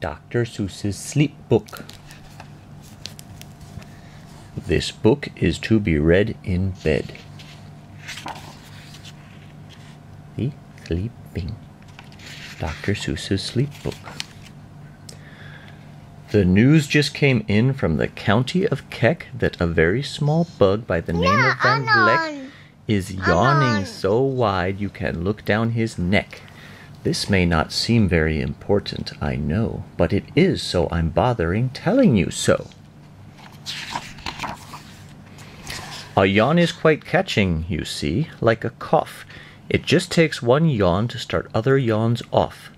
Dr. Seuss's sleep book. This book is to be read in bed. The sleeping. Dr. Seuss's sleep book. The news just came in from the county of Keck that a very small bug by the name of Van Vleck is yawning so wide you can look down his neck. This may not seem very important, I know, but it is, so I'm bothering telling you so. A yawn is quite catching, you see, like a cough. It just takes one yawn to start other yawns off.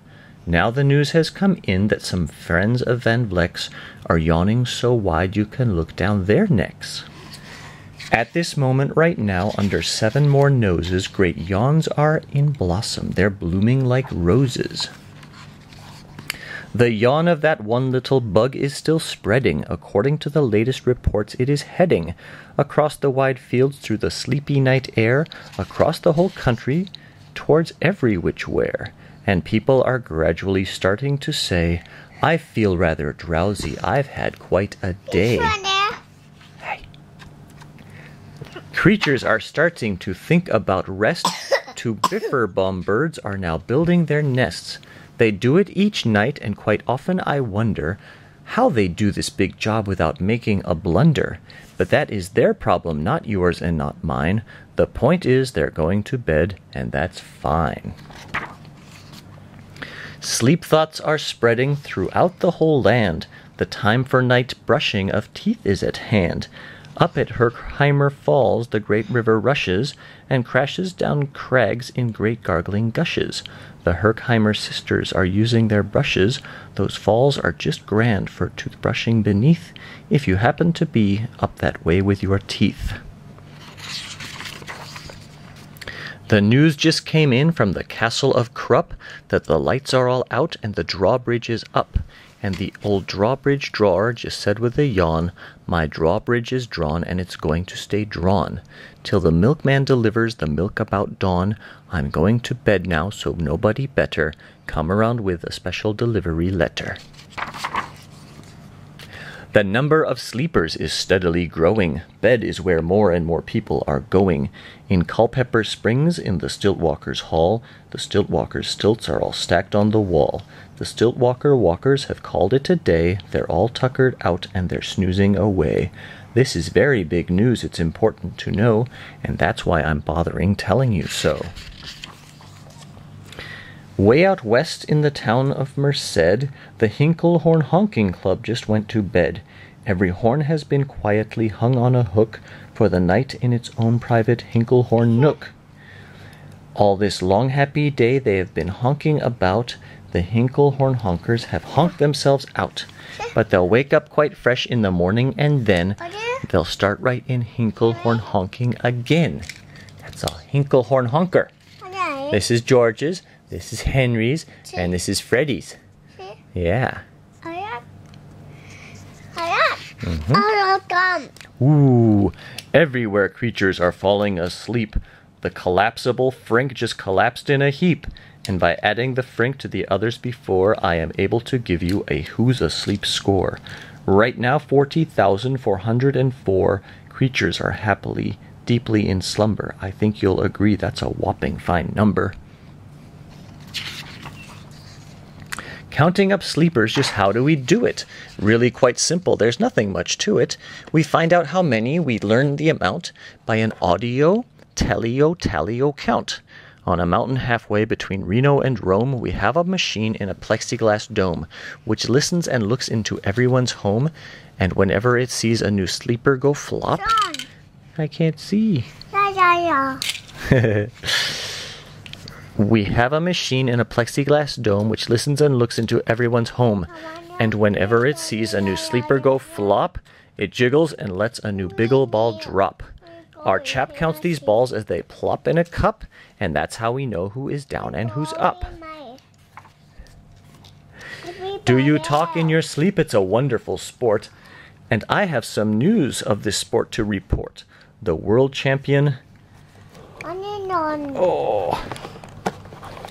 Now the news has come in that some friends of Van Vleck's are yawning so wide you can look down their necks. At this moment right now, under 7 more noses, great yawns are in blossom. They're blooming like roses. The yawn of that one little bug is still spreading. According to the latest reports, it is heading across the wide fields through the sleepy night air, across the whole country, towards every which where. And people are gradually starting to say, I feel rather drowsy. I've had quite a day. Hey. Creatures are starting to think about rest. 2 biffer birds are now building their nests. They do it each night, and quite often I wonder how they do this big job without making a blunder. But that is their problem, not yours and not mine. The point is they're going to bed, and that's fine. Sleep thoughts are spreading throughout the whole land. The time for night brushing of teeth is at hand. Up at Herkheimer Falls the great river rushes and crashes down crags in great gargling gushes. The Herkheimer sisters are using their brushes. Those falls are just grand for toothbrushing beneath, if you happen to be up that way with your teeth. The news just came in from the castle of Krupp that the lights are all out and the drawbridge is up. And the old drawbridge drawer just said with a yawn, my drawbridge is drawn and it's going to stay drawn till the milkman delivers the milk about dawn. I'm going to bed now, so nobody better come around with a special delivery letter. The number of sleepers is steadily growing. Bed is where more and more people are going. In Culpeper Springs, in the Stiltwalkers' Hall, the Stiltwalkers' stilts are all stacked on the wall. The Stiltwalker walkers have called it a day. They're all tuckered out and they're snoozing away. This is very big news, it's important to know, and that's why I'm bothering telling you so. Way out west in the town of Merced, the Hinklehorn Honking Club just went to bed. Every horn has been quietly hung on a hook for the night in its own private Hinklehorn nook. All this long happy day they have been honking about. The Hinklehorn honkers have honked themselves out. But they'll wake up quite fresh in the morning, and then they'll start right in Hinklehorn honking again. That's a Hinklehorn honker. This is George's. This is Henry's, and this is Freddy's. Yeah. Ooh, everywhere creatures are falling asleep. The collapsible Frink just collapsed in a heap, and by adding the Frink to the others before, I am able to give you a Who's Asleep score. Right now, 40,404 creatures are happily, deeply in slumber. I think you'll agree that's a whopping fine number. Counting up sleepers, just how do we do it? Really quite simple. There's nothing much to it. We find out how many, we learn the amount by an audio, tellio count. On a mountain halfway between Reno and Rome, we have a machine in a plexiglass dome, which listens and looks into everyone's home, and whenever it sees a new sleeper go flop... John. I can't see. We have a machine in a plexiglass dome which listens and looks into everyone's home, and whenever it sees a new sleeper go flop, it jiggles and lets a new biggle ball drop. Our chap counts these balls as they plop in a cup, and that's how we know who is down and who's up. Do you talk in your sleep? It's a wonderful sport. And I have some news of this sport to report. The world champion...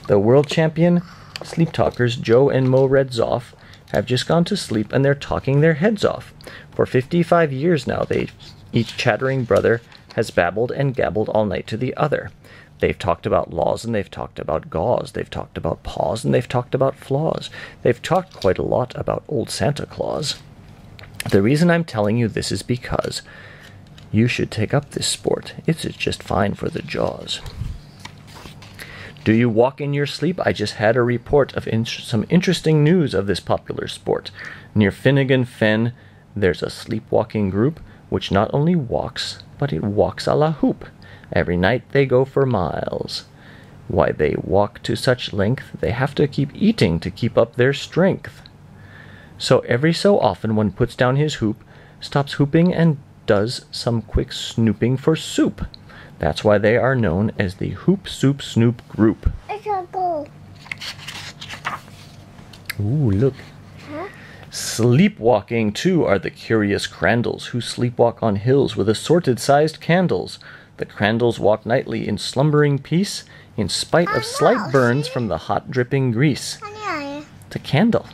The world champion sleep talkers Joe and Mo Redzoff have just gone to sleep and they're talking their heads off. For 55 years now, each chattering brother has babbled and gabbled all night to the other. They've talked about laws and they've talked about gauze. They've talked about paws and they've talked about flaws. They've talked quite a lot about old Santa Claus. The reason I'm telling you this is because you should take up this sport. It's just fine for the jaws. Do you walk in your sleep? I just had a report of some interesting news of this popular sport. Near Finnegan Fen, there's a sleepwalking group which not only walks, but it walks a la hoop. Every night they go for miles. Why they walk to such length, they have to keep eating to keep up their strength. So every so often one puts down his hoop, stops hooping and does some quick snooping for soup. That's why they are known as the Hoop Soup Snoop Group. It's a goal. Ooh, look. Huh? Sleepwalking, too, are the curious crandles who sleepwalk on hills with assorted-sized candles. The crandles walk nightly in slumbering peace, in spite of slight burns from the hot dripping grease. The candle.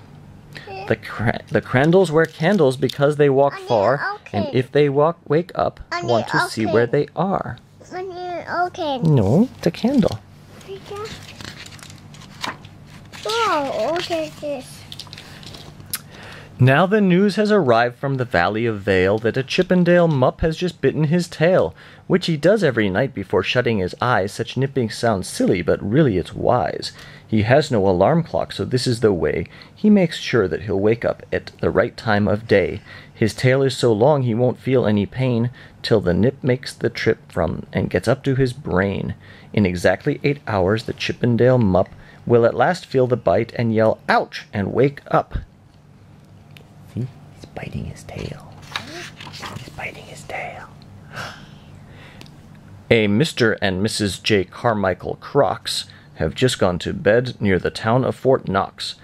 The crandles wear candles because they walk far, and if they wake up, want to see where they are. Okay. No, it's a candle. Oh, okay, this. Now the news has arrived from the Valley of Vale that a Chippendale mupp has just bitten his tail, which he does every night before shutting his eyes. Such nipping sounds silly, but really it's wise. He has no alarm clock, so this is the way he makes sure that he'll wake up at the right time of day. His tail is so long he won't feel any pain till the nip makes the trip from and gets up to his brain. In exactly 8 hours, the Chippendale mupp will at last feel the bite and yell, "Ouch!" and wake up. See? He's biting his tail. He's biting his tail. A Mr. and Mrs. J. Carmichael Crocs have just gone to bed near the town of Fort Knox,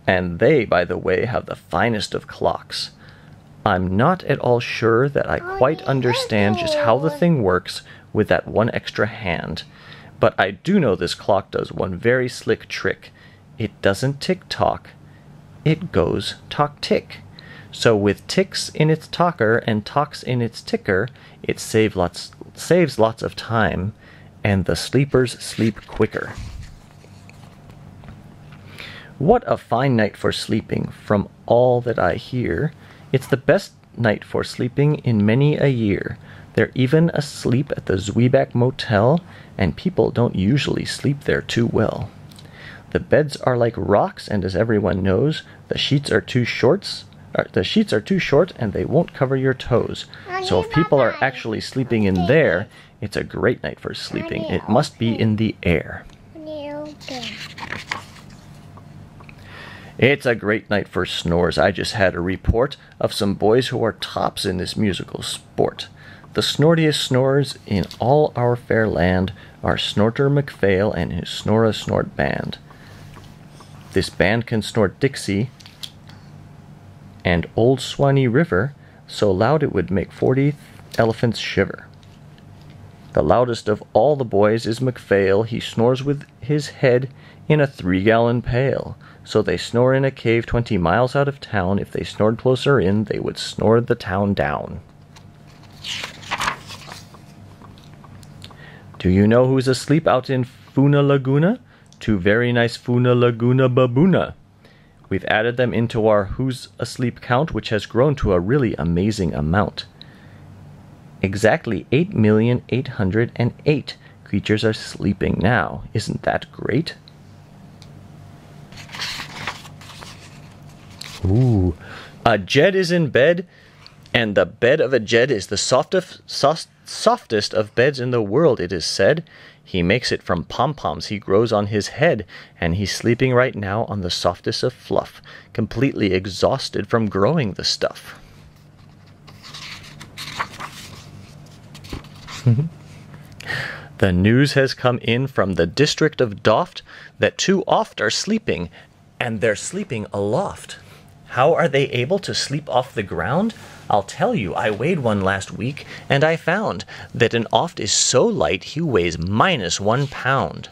and they, by the way, have the finest of clocks. I'm not at all sure that I quite understand just how the thing works with that one extra hand, but I do know this clock does one very slick trick. It doesn't tick-tock, it goes tock-tick. So with ticks in its talker and tocks in its ticker, it saves lots of time, and the sleepers sleep quicker. What a fine night for sleeping, from all that I hear. It's the best night for sleeping in many a year. They're even asleep at the Zwieback Motel, and people don't usually sleep there too well. The beds are like rocks, and as everyone knows, the sheets are too short and they won't cover your toes. So if people are actually sleeping in there, it's a great night for sleeping. It must be in the air. It's a great night for snores. I just had a report of some boys who are tops in this musical sport. The snortiest snorers in all our fair land are Snorter McPhail and his Snore-a-Snort band. This band can snort Dixie and Old Swanee River so loud it would make 40 elephants shiver. The loudest of all the boys is McPhail. He snores with his head in a 3-gallon pail. So they snore in a cave 20 miles out of town. If they snored closer in, they would snore the town down. Do you know who's asleep out in Funa Laguna? 2 very nice Funa Laguna baboona. We've added them into our Who's Asleep count, which has grown to a really amazing amount. Exactly 8,808 creatures are sleeping now. Isn't that great? Ooh. A Jed is in bed, and the bed of a Jed is the softest of beds in the world, it is said. He makes it from pom-poms he grows on his head, and he's sleeping right now on the softest of fluff, completely exhausted from growing the stuff. The news has come in from the district of Doft that 2 oft are sleeping, and they're sleeping aloft. How are they able to sleep off the ground? I'll tell you, I weighed one last week, and I found that an oft is so light he weighs -1 pound.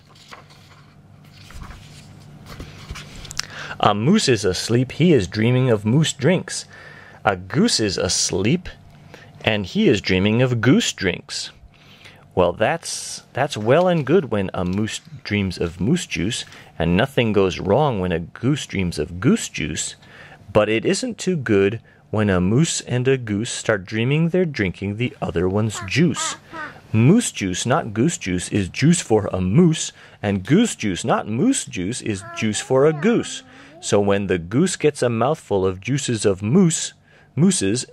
A moose is asleep, he is dreaming of moose drinks. A goose is asleep, and he is dreaming of goose drinks. Well, that's well and good when a moose dreams of moose juice, and nothing goes wrong when a goose dreams of goose juice. But it isn't too good when a moose and a goose start dreaming they're drinking the other one's juice. Moose juice, not goose juice, is juice for a moose, and goose juice, not moose juice, is juice for a goose. So when the goose gets a mouthful of juices of moose gets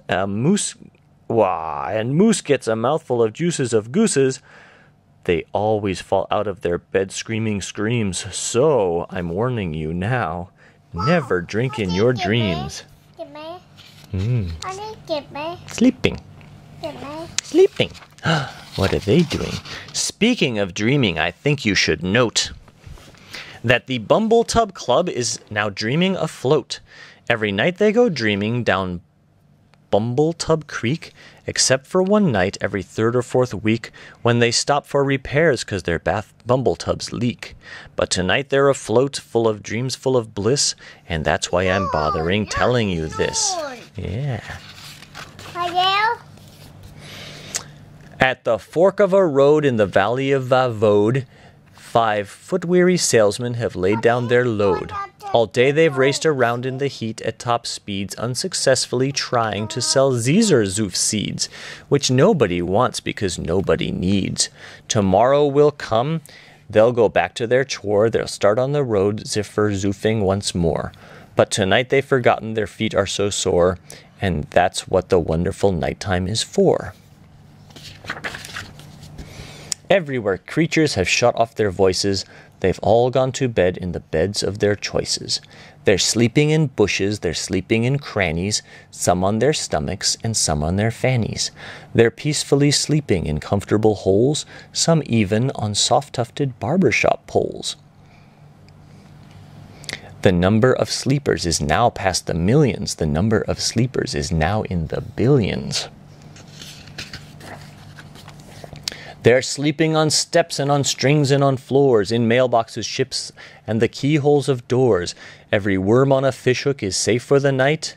a mouthful of juices of gooses, they always fall out of their bed screaming screams. So I'm warning you now, never drink in your dreams. Sleeping. Sleeping. What are they doing? Speaking of dreaming, I think you should note that the Bumble Tub Club is now dreaming afloat. Every night they go dreaming down Bumble Tub Creek, except for one night every third or fourth week when they stop for repairs because their bumble tubs leak. But tonight they're afloat, full of dreams, full of bliss, and that's why I'm bothering telling you this. Yeah. Hello? At the fork of a road in the valley of Vavode, 5 foot-weary salesmen have laid down their load. All day they've raced around in the heat at top speeds, unsuccessfully trying to sell Zierzurf seeds, which nobody wants because nobody needs. Tomorrow will come, they'll go back to their chore, they'll start on the road Ziffer-zoofing once more. But tonight they've forgotten their feet are so sore, and that's what the wonderful nighttime is for. Everywhere creatures have shut off their voices, they've all gone to bed in the beds of their choices. They're sleeping in bushes, they're sleeping in crannies, some on their stomachs and some on their fannies. They're peacefully sleeping in comfortable holes, some even on soft-tufted barbershop poles. The number of sleepers is now past the millions. The number of sleepers is now in the billions. They're sleeping on steps and on strings and on floors, in mailboxes, ships, and the keyholes of doors. Every worm on a fishhook is safe for the night.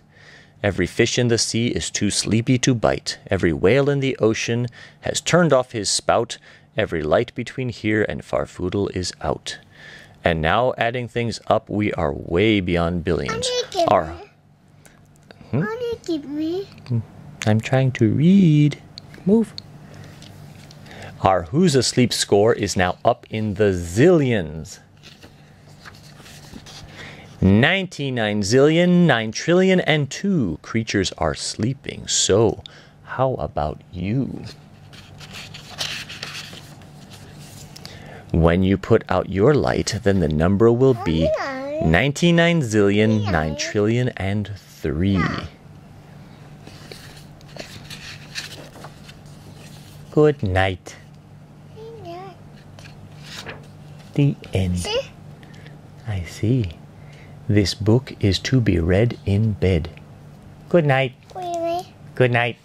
Every fish in the sea is too sleepy to bite. Every whale in the ocean has turned off his spout. Every light between here and Farfoodle is out. And now, adding things up, we are way beyond billions. I'm trying to read. Move. Our Who's Asleep score is now up in the zillions. 99 zillion, 9 trillion, and 2 creatures are sleeping. So, how about you? When you put out your light, then the number will be 99 zillion, 9 trillion, and 3. Good night. The end. I see. This book is to be read in bed. Good night. Good night.